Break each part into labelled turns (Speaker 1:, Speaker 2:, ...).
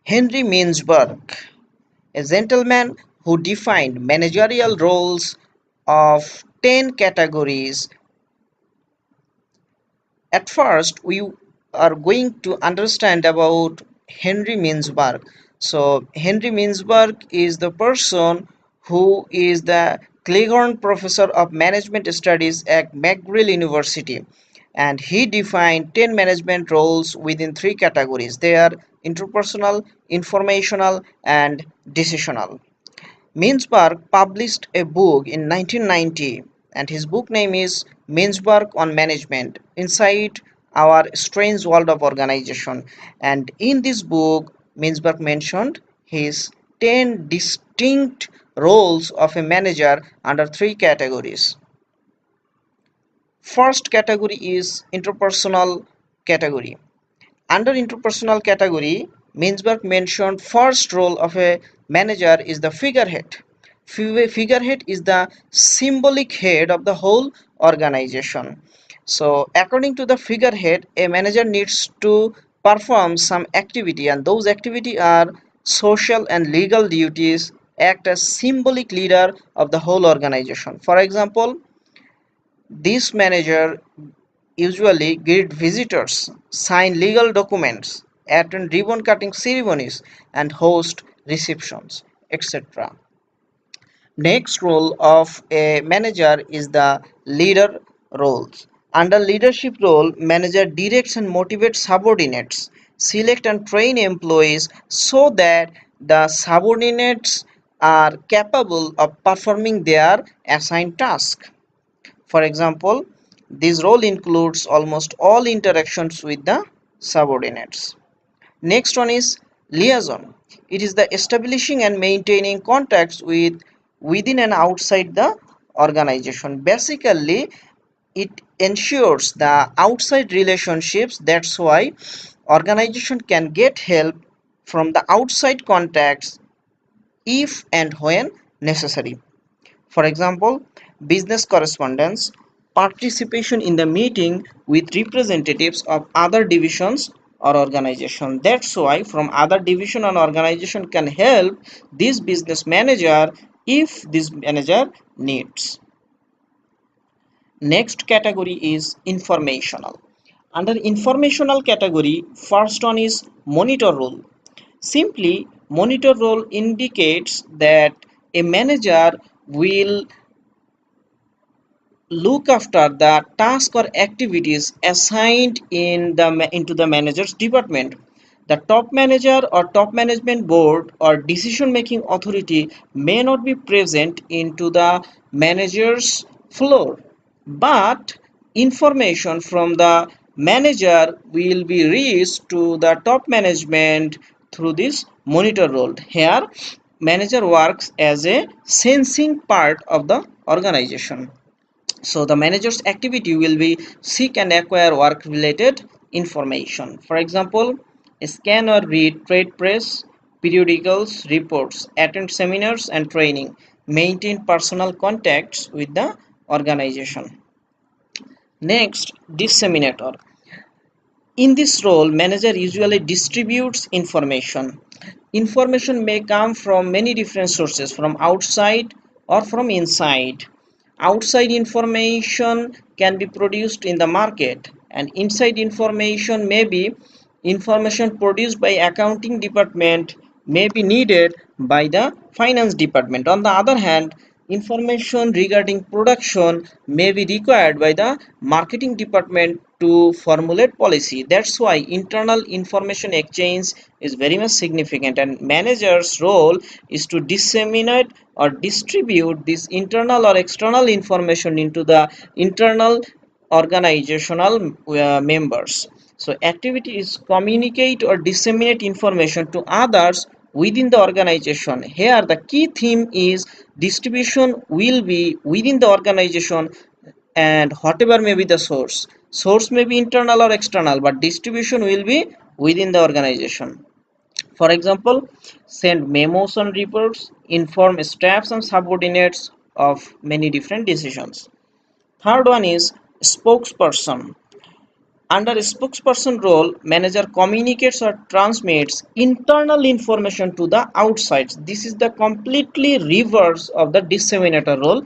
Speaker 1: Henry Mintzberg, a gentleman who defined managerial roles of 10 categories. At first, we are going to understand about Henry Mintzberg. So, Henry Mintzberg is the person who is the Cleghorn Professor of Management Studies at McGill University, and he defined 10 management roles within three categories. They are interpersonal, informational, and decisional. Mintzberg published a book in 1990, and his book name is Mintzberg on Management Inside Our Strange World of Organization. And in this book, Mintzberg mentioned his 10 distinct roles of a manager under three categories. First category is interpersonal category. Under interpersonal category, Mintzberg mentioned first role of a manager is the figurehead. Figurehead is the symbolic head of the whole organization. So according to the figurehead, a manager needs to perform some activity, and those activity are social and legal duties, act as symbolic leader of the whole organization. For example, this manager usually greet visitors, sign legal documents, attend ribbon cutting ceremonies, and host receptions, etc. Next role of a manager is the leader roles. Under leadership role, manager directs and motivates subordinates, select and train employees so that the subordinates are capable of performing their assigned task. For example, this role includes almost all interactions with the subordinates. Next one is liaison. It is the establishing and maintaining contacts with within and outside the organization. Basically, it ensures the outside relationships. That's why organization can get help from the outside contacts if and when necessary. For example, business correspondence, participation in the meeting with representatives of other divisions or organization. That's why from other division or organization can help this business manager if this manager needs. Next category is informational. Under informational category, first one is monitor role. Simply, monitor role indicates that a manager will look after the task or activities assigned into the manager's department. The top manager or top management board or decision making authority may not be present into the manager's floor, but information from the manager will be reached to the top management through this monitor role. Here, manager works as a sensing part of the organization. So the manager's activity will be seek and acquire work related information. For example, scan or read trade press, periodicals, reports, attend seminars and training, maintain personal contacts with the organization. Next, disseminator. In this role, manager usually distributes information. Information may come from many different sources, from outside or from inside. Outside information can be produced in the market, and inside information may be information produced by accounting department, may be needed by the finance department. On the other hand, information regarding production may be required by the marketing department to formulate policy. That's why internal information exchange is very much significant, and manager's role is to disseminate or distribute this internal or external information into the internal organizational members. So activity is communicate or disseminate information to others within the organization. Here the key theme is distribution will be within the organization, and whatever may be the source may be internal or external, but distribution will be within the organization. For example, send memos on reports, inform staffs and subordinates of many different decisions. Third one is spokesperson. Under a spokesperson role, manager communicates or transmits internal information to the outside. This is the completely reverse of the disseminator role.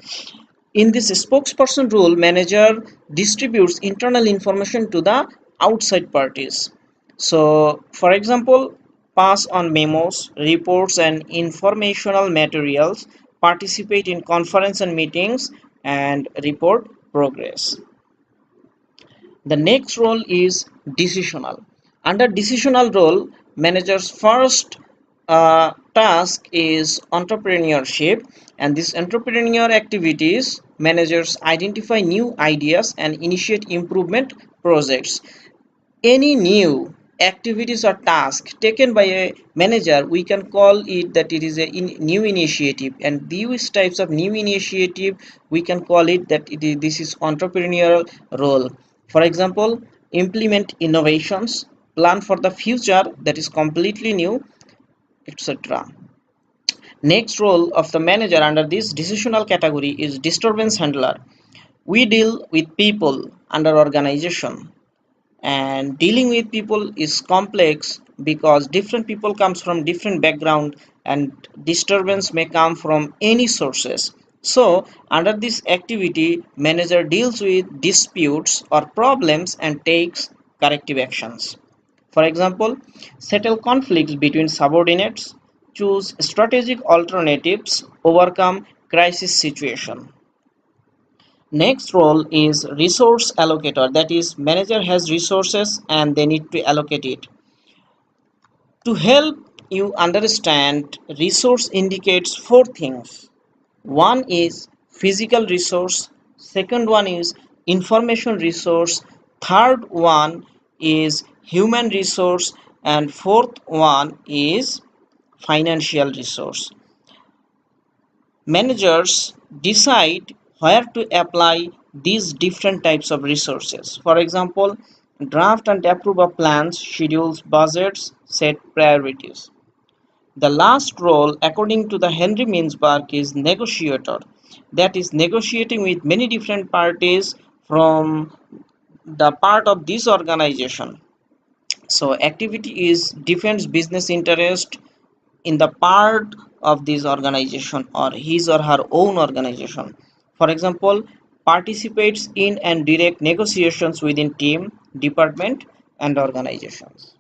Speaker 1: In this spokesperson role, manager distributes internal information to the outside parties. So, for example, pass on memos, reports, and informational materials, participate in conference and meetings, and report progress. The next role is decisional. Under decisional role, manager's first task is entrepreneurship, and this entrepreneur activities managers identify new ideas and initiate improvement projects. Any new activities or task taken by a manager, we can call it that it is a new initiative, and these types of new initiative we can call it that this is entrepreneurial role. For example, implement innovations, plan for the future that is completely new, etc. Next role of the manager under this decisional category is disturbance handler. We deal with people under organization, and dealing with people is complex because different people comes from different background, and disturbance may come from any sources. So under this activity, manager deals with disputes or problems and takes corrective actions. For example, settle conflicts between subordinates, choose strategic alternatives, overcome crisis situation. Next role is resource allocator, that is manager has resources and they need to allocate it. To help you understand, resource indicates four things. One is physical resource, second one is information resource, third one is human resource, and fourth one is financial resource. Managers decide where to apply these different types of resources. For example, draft and approve of plans, schedules, budgets, set priorities. The last role, according to the Henry Mintzberg, is negotiator. That is negotiating with many different parties from the part of this organization. So activity is defends business interest in the part of this organization or his or her own organization. For example, participates in and direct negotiations within team, department, and organizations.